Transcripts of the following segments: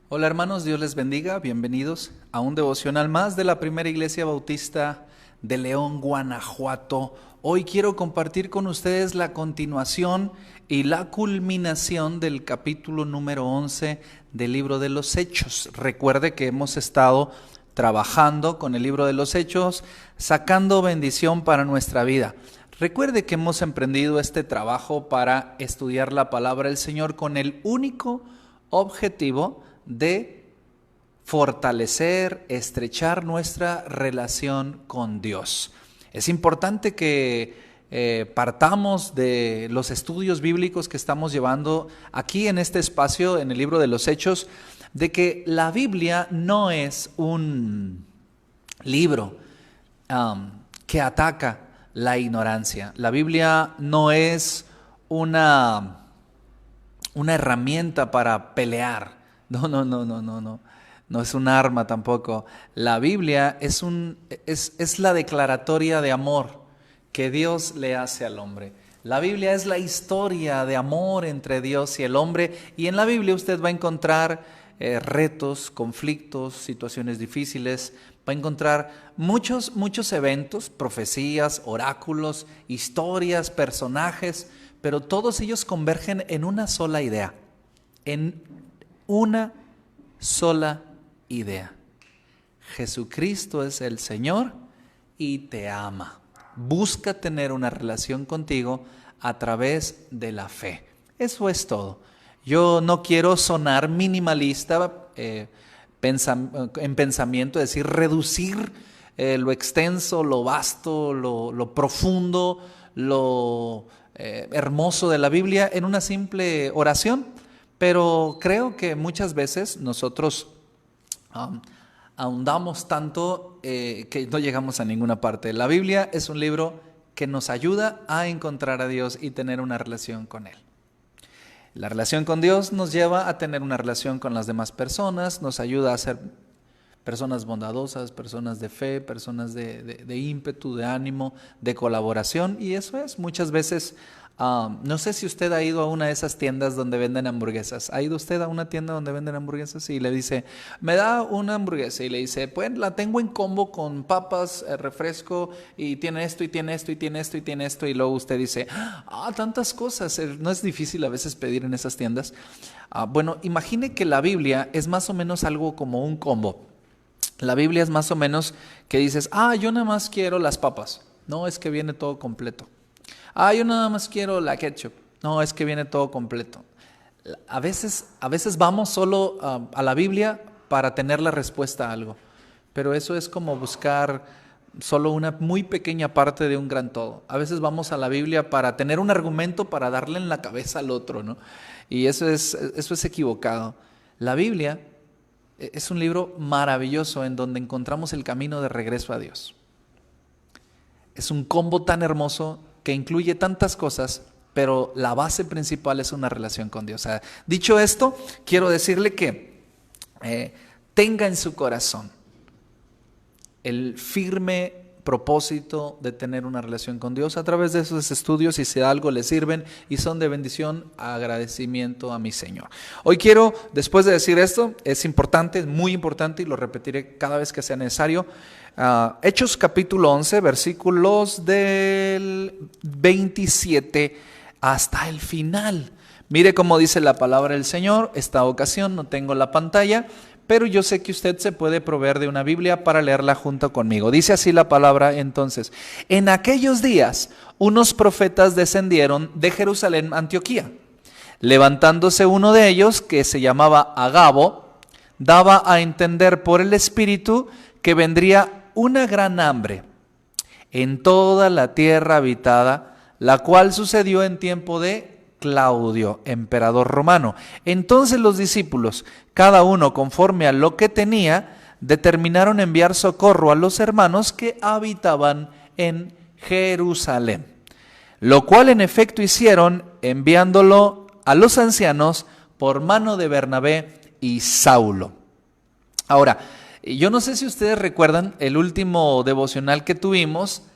Hola hermanos, Dios les bendiga, bienvenidos a un devocional más de la Primera Iglesia Bautista de León, Guanajuato. Hoy quiero compartir con ustedes la continuación y la culminación del capítulo número 11 del libro de los Hechos. Recuerde que hemos estado trabajando con el libro de los Hechos, sacando bendición para nuestra vida. Recuerde que hemos emprendido este trabajo para estudiar la palabra del Señor con el único objetivo de fortalecer, estrechar nuestra relación con Dios. Es importante que partamos de los estudios bíblicos que estamos llevando aquí en este espacio, en el libro de los Hechos, de que la Biblia no es un libro que ataca la ignorancia. La Biblia no es una herramienta para pelear. No es un arma tampoco. La Biblia es la declaratoria de amor que Dios le hace al hombre. La Biblia es la historia de amor entre Dios y el hombre, y en la Biblia usted va a encontrar retos, conflictos, situaciones difíciles, va a encontrar muchos eventos, profecías, oráculos, historias, personajes, pero todos ellos convergen en una sola idea, en una sola idea. Jesucristo es el Señor y te ama. Busca tener una relación contigo a través de la fe. Eso es todo. Yo no quiero sonar minimalista en pensamiento, es decir, reducir lo extenso, lo vasto, lo profundo, lo hermoso de la Biblia en una simple oración. Pero creo que muchas veces nosotros ahondamos tanto que no llegamos a ninguna parte. La Biblia es un libro que nos ayuda a encontrar a Dios y tener una relación con Él. La relación con Dios nos lleva a tener una relación con las demás personas, nos ayuda a ser personas bondadosas, personas de fe, personas de ímpetu, de ánimo, de colaboración, y eso es muchas veces. No sé si usted ha ido a una de esas tiendas donde venden hamburguesas. ¿Ha ido usted a una tienda donde venden hamburguesas? Y le dice, me da una hamburguesa. Y le dice, pues la tengo en combo con papas, refresco, y tiene esto, y tiene esto, y tiene esto, y tiene esto. Y luego usted dice, tantas cosas. No es difícil a veces pedir en esas tiendas. Bueno, imagine que la Biblia es más o menos algo como un combo. La Biblia es más o menos que dices, yo nada más quiero las papas. No, es que viene todo completo. Yo nada más quiero la ketchup. No, es que viene todo completo. A veces vamos solo a la Biblia para tener la respuesta a algo, pero eso es como buscar solo una muy pequeña parte de un gran todo. A veces vamos a la Biblia para tener un argumento para darle en la cabeza al otro, ¿no? Y eso es equivocado. La Biblia es un libro maravilloso en donde encontramos el camino de regreso a Dios. Es un combo tan hermoso que incluye tantas cosas, pero la base principal es una relación con Dios. Dicho esto, quiero decirle que tenga en su corazón el firme propósito de tener una relación con Dios a través de esos estudios, y si algo le sirven y son de bendición, agradecimiento a mi Señor. Hoy quiero, después de decir esto, es importante, es muy importante, y lo repetiré cada vez que sea necesario, Hechos capítulo 11, versículos del 27 hasta el final. Mire cómo dice la palabra del Señor. Esta ocasión no tengo la pantalla, pero yo sé que usted se puede proveer de una Biblia para leerla junto conmigo. Dice así la palabra entonces. En aquellos días, unos profetas descendieron de Jerusalén a Antioquía. Levantándose uno de ellos, que se llamaba Agabo, daba a entender por el Espíritu que vendría una gran hambre en toda la tierra habitada, la cual sucedió en tiempo de Claudio, emperador romano. Entonces los discípulos, cada uno conforme a lo que tenía, determinaron enviar socorro a los hermanos que habitaban en Jerusalén. Lo cual en efecto hicieron, enviándolo a los ancianos por mano de Bernabé y Saulo. Ahora, yo no sé si ustedes recuerdan el último devocional que tuvimos,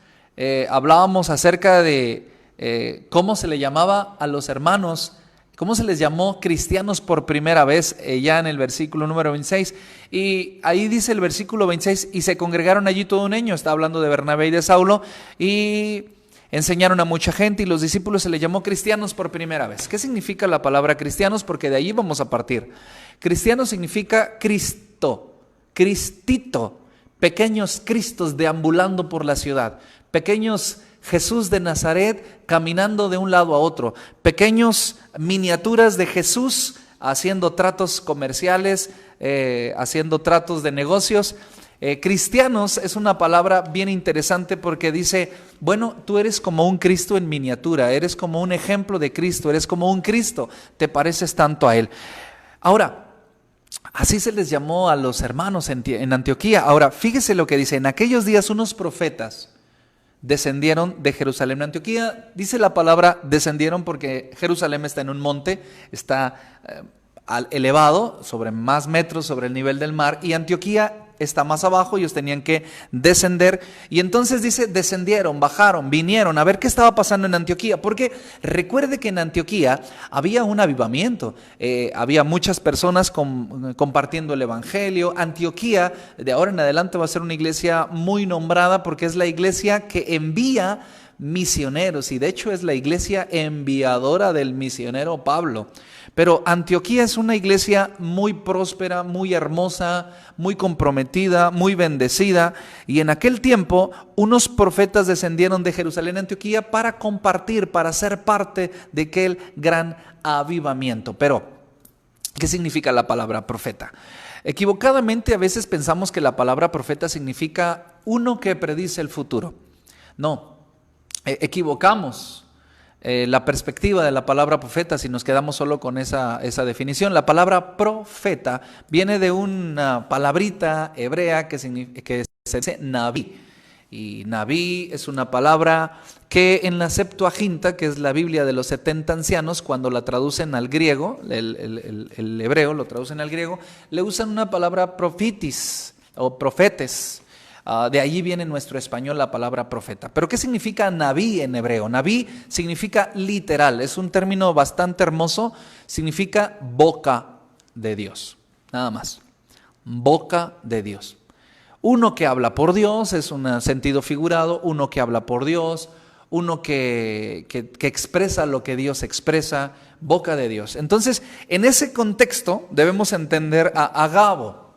hablábamos acerca de cómo se le llamaba a los hermanos ¿Cómo se les llamó cristianos por primera vez? Ya en el versículo número 26. Y ahí dice el versículo 26, y se congregaron allí todo un año. Está hablando de Bernabé y de Saulo. Y enseñaron a mucha gente y los discípulos se les llamó cristianos por primera vez. ¿Qué significa la palabra cristianos? Porque de allí vamos a partir. Cristiano significa Cristo, Cristito, pequeños Cristos deambulando por la ciudad, pequeños Jesús de Nazaret caminando de un lado a otro, pequeños miniaturas de Jesús haciendo tratos comerciales, haciendo tratos de negocios. Cristianos es una palabra bien interesante porque dice, bueno, tú eres como un Cristo en miniatura, eres como un ejemplo de Cristo, eres como un Cristo, te pareces tanto a Él. Ahora, así se les llamó a los hermanos en Antioquía. Ahora, fíjese lo que dice, en aquellos días unos profetas descendieron de Jerusalén a Antioquía. Dice la palabra descendieron porque Jerusalén está en un monte, está elevado sobre más metros sobre el nivel del mar, y Antioquía está más abajo. Ellos tenían que descender, y entonces dice descendieron, bajaron, vinieron a ver qué estaba pasando en Antioquía, porque recuerde que en Antioquía había un avivamiento, había muchas personas compartiendo el evangelio. Antioquía de ahora en adelante va a ser una iglesia muy nombrada porque es la iglesia que envía misioneros, y de hecho es la iglesia enviadora del misionero Pablo. Pero Antioquía es una iglesia muy próspera, muy hermosa, muy comprometida, muy bendecida, y en aquel tiempo unos profetas descendieron de Jerusalén a Antioquía para compartir, para ser parte de aquel gran avivamiento. Pero, ¿qué significa la palabra profeta? Equivocadamente a veces pensamos que la palabra profeta significa uno que predice el futuro. No, equivocamos la perspectiva de la palabra profeta si nos quedamos solo con esa definición. La palabra profeta viene de una palabrita hebrea que se dice Naví. Y Naví es una palabra que en la Septuaginta, que es la Biblia de los 70 ancianos, cuando la traducen al griego, el hebreo lo traducen al griego, le usan una palabra profitis o profetes. De allí viene en nuestro español la palabra profeta. ¿Pero qué significa Naví en hebreo? Naví significa literal, es un término bastante hermoso, significa boca de Dios, nada más, boca de Dios. Uno que habla por Dios es un sentido figurado, uno que habla por Dios, uno que expresa lo que Dios expresa, boca de Dios. Entonces, en ese contexto debemos entender a Agabo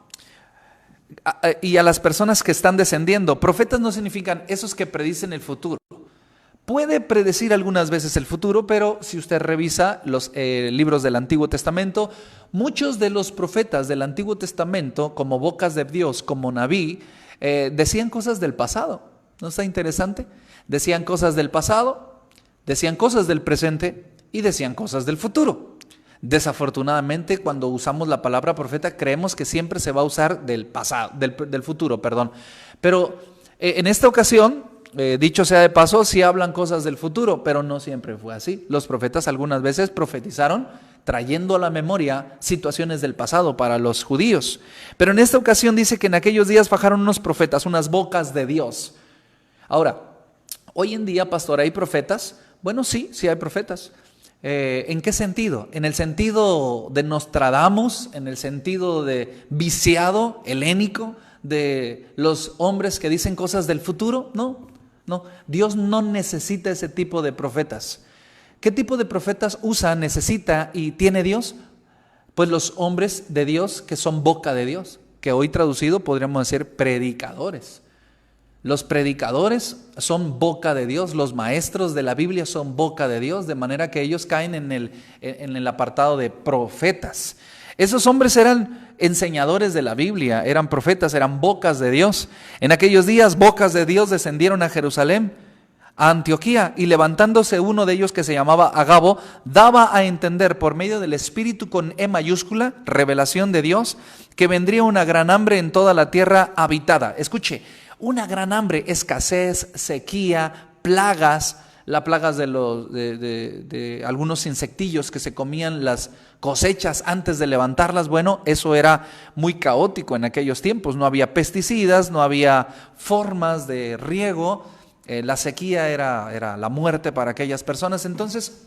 y a las personas que están descendiendo. Profetas no significan esos que predicen el futuro. Puede predecir algunas veces el futuro, pero si usted revisa los libros del Antiguo Testamento, muchos de los profetas del Antiguo Testamento, como bocas de Dios, como Naví, decían cosas del pasado. ¿No está interesante? Decían cosas del pasado, decían cosas del presente y decían cosas del futuro. Desafortunadamente, cuando usamos la palabra profeta, creemos que siempre se va a usar del pasado, del futuro, perdón. Pero en esta ocasión, dicho sea de paso, sí hablan cosas del futuro, pero no siempre fue así. Los profetas algunas veces profetizaron trayendo a la memoria situaciones del pasado para los judíos. Pero en esta ocasión dice que en aquellos días bajaron unos profetas, unas bocas de Dios. Ahora, hoy en día, pastor, ¿hay profetas? Bueno, sí hay profetas. ¿En qué sentido? En el sentido de Nostradamus, en el sentido de viciado, helénico, de los hombres que dicen cosas del futuro. No, Dios no necesita ese tipo de profetas. ¿Qué tipo de profetas usa, necesita y tiene Dios? Pues los hombres de Dios que son boca de Dios, que hoy traducido podríamos decir predicadores. Los predicadores son boca de Dios, los maestros de la Biblia son boca de Dios, de manera que ellos caen en el apartado de profetas. Esos hombres eran enseñadores de la Biblia, eran profetas, eran bocas de Dios. En aquellos días, bocas de Dios descendieron a Jerusalén, a Antioquía, y levantándose uno de ellos que se llamaba Agabo, daba a entender por medio del Espíritu con E mayúscula, revelación de Dios, que vendría una gran hambre en toda la tierra habitada. Escuche, una gran hambre, escasez, sequía, plagas, las plagas de algunos insectillos que se comían las cosechas antes de levantarlas. Bueno, eso era muy caótico en aquellos tiempos, no había pesticidas, no había formas de riego, la sequía era la muerte para aquellas personas. Entonces,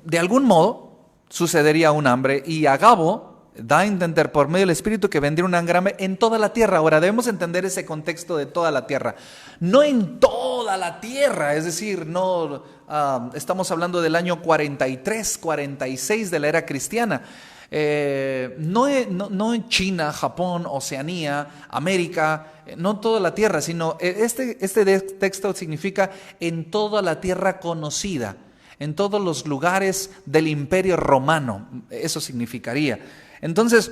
De algún modo sucedería un hambre, y Agabo da a entender por medio del Espíritu que vendría un hambre en toda la tierra. Ahora debemos entender ese contexto de toda la tierra. No en toda la tierra, es decir, no estamos hablando del año 43, 46 de la era cristiana. No en China, Japón, Oceanía, América, no toda la tierra, sino este texto significa en toda la tierra conocida, en todos los lugares del Imperio Romano, eso significaría. Entonces,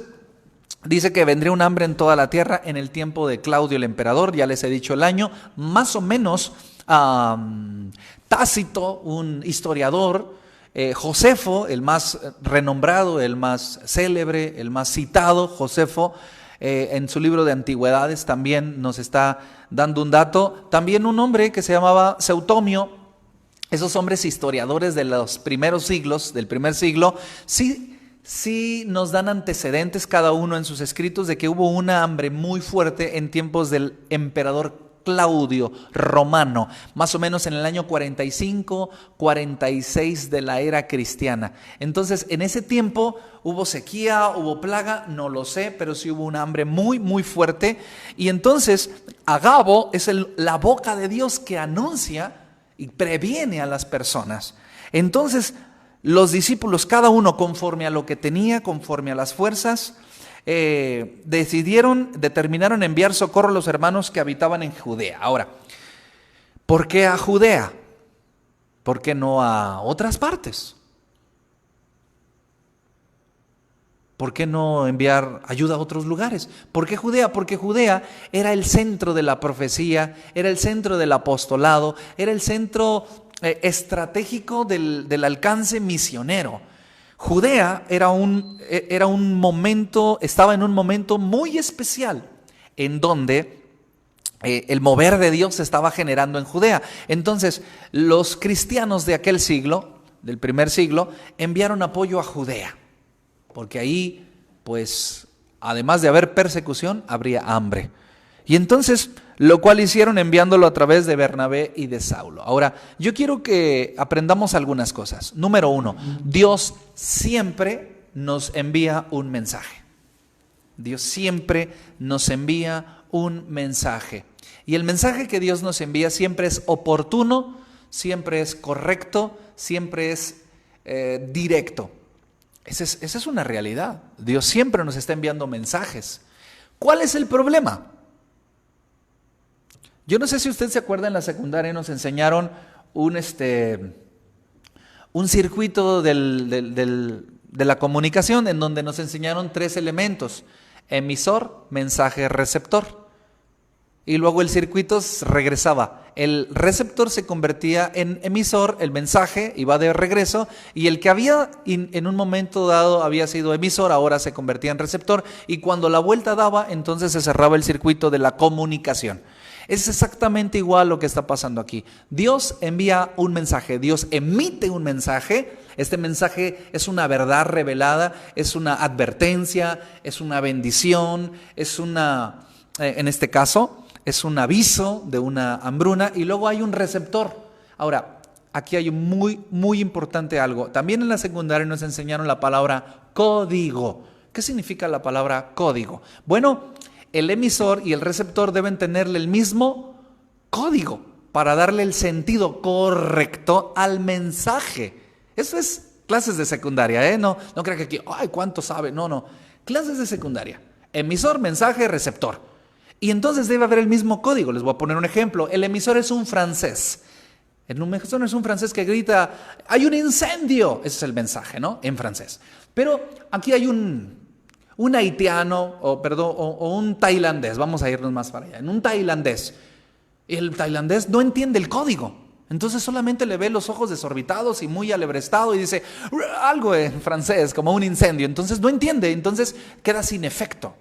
dice que vendría un hambre en toda la tierra en el tiempo de Claudio el emperador, ya les he dicho el año, más o menos. Tácito, un historiador, Josefo, el más renombrado, el más célebre, el más citado, Josefo, en su libro de antigüedades también nos está dando un dato. También un hombre que se llamaba Seutomio. Esos hombres historiadores de los primeros siglos, del primer siglo, sí nos dan antecedentes cada uno en sus escritos de que hubo una hambre muy fuerte en tiempos del emperador Claudio Romano, más o menos en el año 45, 46 de la era cristiana. Entonces, en ese tiempo hubo sequía, hubo plaga, no lo sé, pero sí hubo un hambre muy, muy fuerte. Y entonces, Agabo es la boca de Dios que anuncia y previene a las personas. Entonces, los discípulos, cada uno conforme a lo que tenía, conforme a las fuerzas, determinaron enviar socorro a los hermanos que habitaban en Judea. Ahora, ¿por qué a Judea? ¿Por qué no a otras partes? ¿Por qué no enviar ayuda a otros lugares? ¿Por qué Judea? Porque Judea era el centro de la profecía, era el centro del apostolado, era el centro estratégico del alcance misionero. Judea estaba en un momento muy especial en donde el mover de Dios se estaba generando en Judea. Entonces, los cristianos de aquel siglo, del primer siglo, enviaron apoyo a Judea, porque ahí, pues, además de haber persecución, habría hambre. Y entonces, lo cual hicieron enviándolo a través de Bernabé y de Saulo. Ahora, yo quiero que aprendamos algunas cosas. Número 1, Dios siempre nos envía un mensaje. Dios siempre nos envía un mensaje. Y el mensaje que Dios nos envía siempre es oportuno, siempre es correcto, siempre es directo. Esa es una realidad. Dios siempre nos está enviando mensajes. ¿Cuál es el problema? Yo no sé si usted se acuerda, en la secundaria nos enseñaron un circuito de la comunicación, en donde nos enseñaron 3 elementos: emisor, mensaje, receptor. Y luego el circuito regresaba. El receptor se convertía en emisor, el mensaje iba de regreso, y el que había en un momento dado había sido emisor, ahora se convertía en receptor, y cuando la vuelta daba, entonces se cerraba el circuito de la comunicación. Es exactamente igual lo que está pasando aquí. Dios envía un mensaje, Dios emite un mensaje. Este mensaje es una verdad revelada, es una advertencia, es una bendición, en este caso, es un aviso de una hambruna, y luego hay un receptor. Ahora, aquí hay muy, muy importante algo. También en la secundaria nos enseñaron la palabra código. ¿Qué significa la palabra código? Bueno, el emisor y el receptor deben tenerle el mismo código para darle el sentido correcto al mensaje. Eso es clases de secundaria, ¿eh? No crean que aquí, ¡ay, cuánto sabe! No. Clases de secundaria. Emisor, mensaje, receptor. Y entonces debe haber el mismo código. Les voy a poner un ejemplo. El emisor es un francés. El emisor es un francés que grita, ¡hay un incendio! Ese es el mensaje, ¿no? En francés. Pero aquí hay un haitiano, o un tailandés, vamos a irnos más para allá, en un tailandés. El tailandés no entiende el código, entonces solamente le ve los ojos desorbitados y muy alebrestado y dice algo en francés, como un incendio, entonces no entiende, entonces queda sin efecto.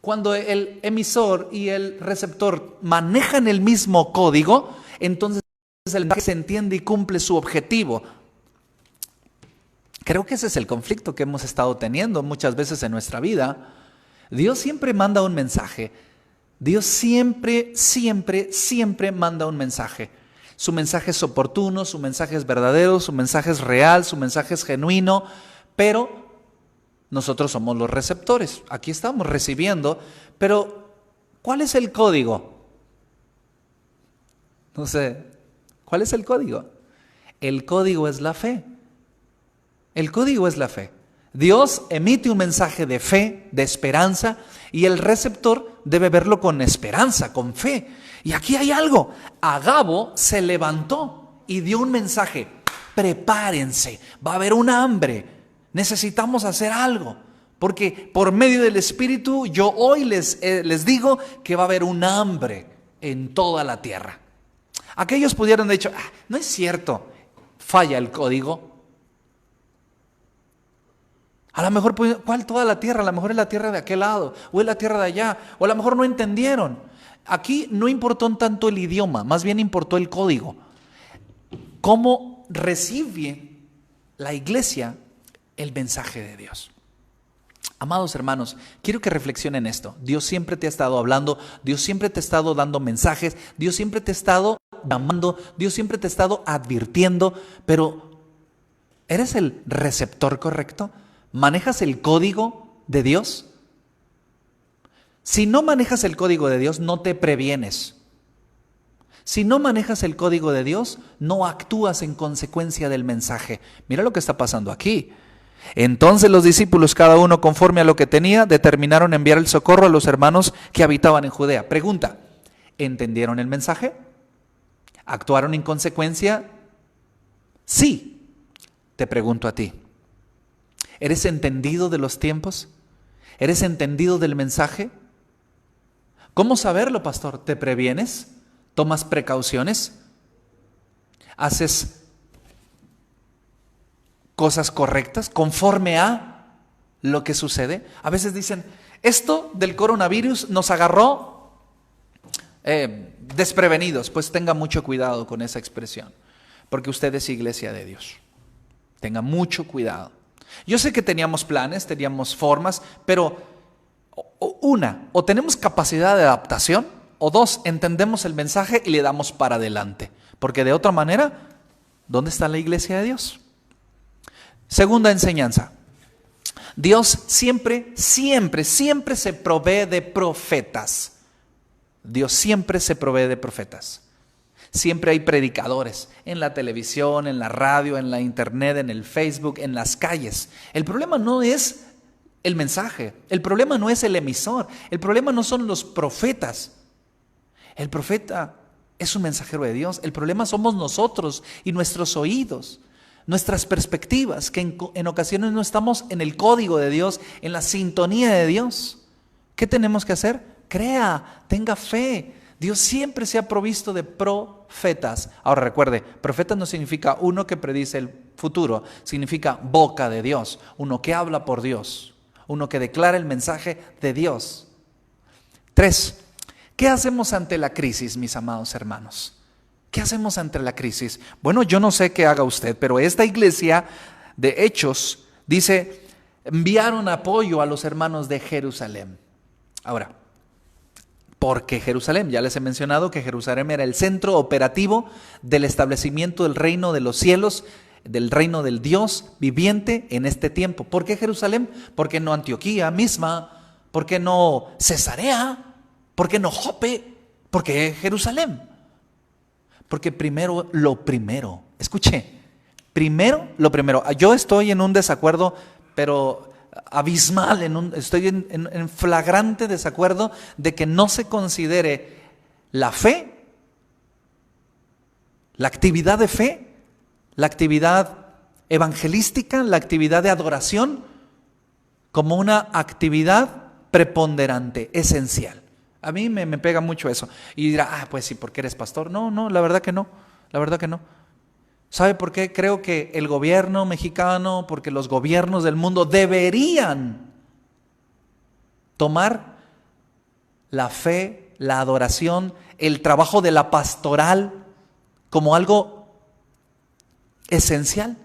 Cuando el emisor y el receptor manejan el mismo código, entonces el mensaje se entiende y cumple su objetivo. Creo que ese es el conflicto que hemos estado teniendo muchas veces en nuestra vida. Dios siempre manda un mensaje. Dios siempre manda un mensaje. Su mensaje es oportuno, su mensaje es verdadero, su mensaje es real, su mensaje es genuino, pero nosotros somos los receptores. Aquí estamos recibiendo, pero ¿cuál es el código? No sé, ¿cuál es el código? El código es la fe. El código es la fe. Dios emite un mensaje de fe, de esperanza, y el receptor debe verlo con esperanza, con fe. Y aquí hay algo. Agabo se levantó y dio un mensaje. Prepárense, va a haber un hambre. Necesitamos hacer algo. Porque por medio del Espíritu yo hoy les digo que va a haber un hambre en toda la tierra. Aquellos pudieron haber dicho, no es cierto, falla el código. A lo mejor, ¿cuál toda la tierra? A lo mejor es la tierra de aquel lado, o es la tierra de allá, o a lo mejor no entendieron. Aquí no importó tanto el idioma, más bien importó el código. ¿Cómo recibe la iglesia el mensaje de Dios? Amados hermanos, quiero que reflexionen esto. Dios siempre te ha estado hablando, Dios siempre te ha estado dando mensajes, Dios siempre te ha estado llamando, Dios siempre te ha estado advirtiendo, pero ¿eres el receptor correcto? ¿Manejas el código de Dios? Si no manejas el código de Dios, no te previenes. Si no manejas el código de Dios, no actúas en consecuencia del mensaje. Mira lo que está pasando aquí. Entonces los discípulos, cada uno conforme a lo que tenía, determinaron enviar el socorro a los hermanos que habitaban en Judea. Pregunta, ¿entendieron el mensaje? ¿Actuaron en consecuencia? Sí. Te pregunto a ti. ¿Eres entendido de los tiempos? ¿Eres entendido del mensaje? ¿Cómo saberlo, pastor? ¿Te previenes? ¿Tomas precauciones? ¿Haces cosas correctas conforme a lo que sucede? A veces dicen, esto del coronavirus nos agarró desprevenidos. Pues tenga mucho cuidado con esa expresión, porque usted es iglesia de Dios. Tenga mucho cuidado. Yo sé que teníamos planes, teníamos formas, pero o tenemos capacidad de adaptación, o dos, entendemos el mensaje y le damos para adelante. Porque de otra manera, ¿dónde está la iglesia de Dios? Segunda enseñanza. Dios siempre se provee de profetas. Dios siempre se provee de profetas. Siempre hay predicadores en la televisión, en la radio, en la internet, en el Facebook, en las calles. El problema no es el mensaje, el problema no es el emisor, el problema no son los profetas. El profeta es un mensajero de Dios, el problema somos nosotros y nuestros oídos, nuestras perspectivas, que en ocasiones no estamos en el código de Dios, en la sintonía de Dios. ¿Qué tenemos que hacer? Crea, tenga fe. Dios siempre se ha provisto de profetas. Ahora recuerde, profeta no significa uno que predice el futuro, significa boca de Dios, uno que habla por Dios, uno que declara el mensaje de Dios. 3. ¿Qué hacemos ante la crisis, mis amados hermanos? ¿Qué hacemos ante la crisis? Bueno, yo no sé qué haga usted, pero esta iglesia de Hechos dice, enviaron apoyo a los hermanos de Jerusalén. Ahora, ¿por qué Jerusalén? Ya les he mencionado que Jerusalén era el centro operativo del establecimiento del reino de los cielos, del reino del Dios viviente en este tiempo. ¿Por qué Jerusalén? ¿Por qué no Antioquía misma? ¿Por qué no Cesarea? ¿Por qué no Jope? ¿Por qué Jerusalén? Porque primero lo primero. Escuche, primero lo primero. Yo estoy en un desacuerdo, pero abismal, estoy en flagrante desacuerdo de que no se considere la fe, la actividad de fe, la actividad evangelística, la actividad de adoración, como una actividad preponderante, esencial. A mí me pega mucho eso. Y dirá, pues sí, porque eres pastor. No, la verdad que no, la verdad que no. ¿Sabe por qué? Creo que el gobierno mexicano, porque los gobiernos del mundo deberían tomar la fe, la adoración, el trabajo de la pastoral como algo esencial.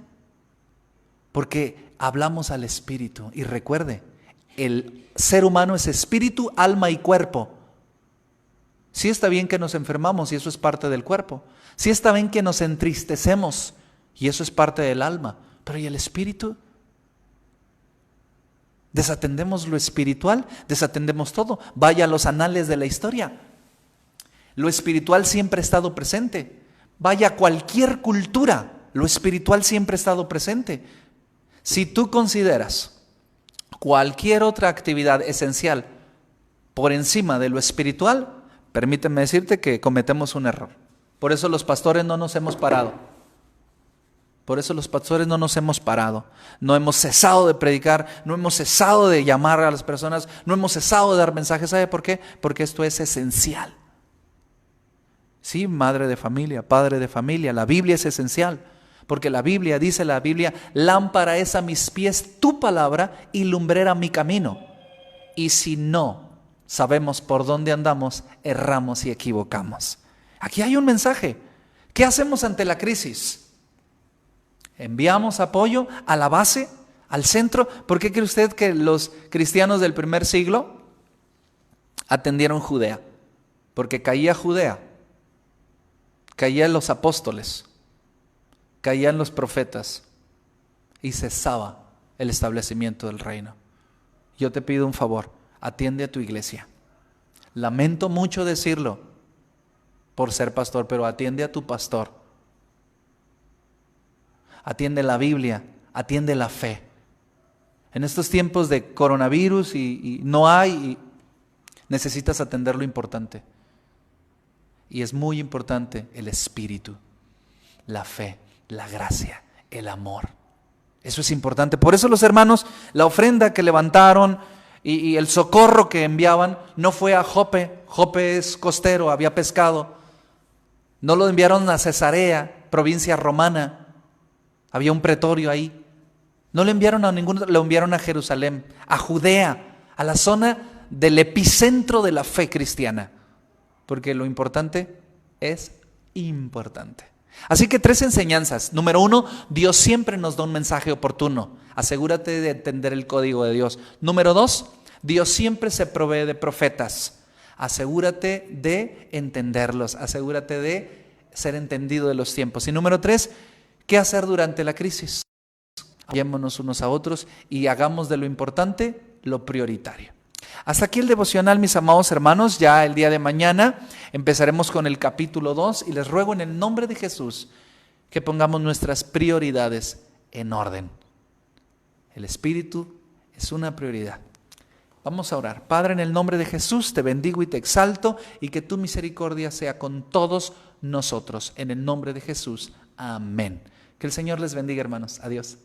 Porque hablamos al espíritu. Y recuerde, el ser humano es espíritu, alma y cuerpo. Sí está bien que nos enfermamos y eso es parte del cuerpo. Sí está bien que nos entristecemos y eso es parte del alma. Pero ¿y el espíritu? Desatendemos lo espiritual, desatendemos todo. Vaya a los anales de la historia. Lo espiritual siempre ha estado presente. Vaya a cualquier cultura, lo espiritual siempre ha estado presente. Si tú consideras cualquier otra actividad esencial por encima de lo espiritual, permíteme decirte que cometemos un error. Por eso los pastores no nos hemos parado. Por eso los pastores no nos hemos parado. No hemos cesado de predicar, no hemos cesado de llamar a las personas, no hemos cesado de dar mensajes. ¿Sabe por qué? Porque esto es esencial. Sí, madre de familia, padre de familia, la Biblia es esencial. Porque la Biblia, dice la Biblia, lámpara es a mis pies tu palabra y lumbrera mi camino. Y si no sabemos por dónde andamos, erramos y equivocamos. Aquí hay un mensaje. ¿Qué hacemos ante la crisis? Enviamos apoyo a la base, al centro. ¿Por qué cree usted que los cristianos del primer siglo atendieron Judea? Porque caía Judea, caían los apóstoles, caían los profetas y cesaba el establecimiento del reino. Yo te pido un favor, atiende a tu iglesia. Lamento mucho decirlo por ser pastor, pero atiende a tu pastor. Atiende la Biblia, atiende la fe. En estos tiempos de coronavirus y no hay, necesitas atender lo importante. Y es muy importante el espíritu, la fe, la gracia, el amor. Eso es importante. Por eso los hermanos, la ofrenda que levantaron y el socorro que enviaban no fue a Jope. Jope es costero, había pescado. No lo enviaron a Cesarea, provincia romana. Había un pretorio ahí. No lo enviaron a ninguno, lo enviaron a Jerusalén, a Judea, a la zona del epicentro de la fe cristiana. Porque lo importante es importante. Así que 3 enseñanzas. Número 1, Dios siempre nos da un mensaje oportuno. Asegúrate de entender el código de Dios. Número 2, Dios siempre se provee de profetas. Asegúrate de entenderlos. Asegúrate de ser entendido de los tiempos. Y número 3, ¿qué hacer durante la crisis? Apoyémonos unos a otros y hagamos de lo importante lo prioritario. Hasta aquí el devocional, mis amados hermanos. Ya el día de mañana empezaremos con el capítulo 2 y les ruego en el nombre de Jesús que pongamos nuestras prioridades en orden. El Espíritu es una prioridad. Vamos a orar. Padre, en el nombre de Jesús te bendigo y te exalto y que tu misericordia sea con todos nosotros. En el nombre de Jesús. Amén. Que el Señor les bendiga, hermanos. Adiós.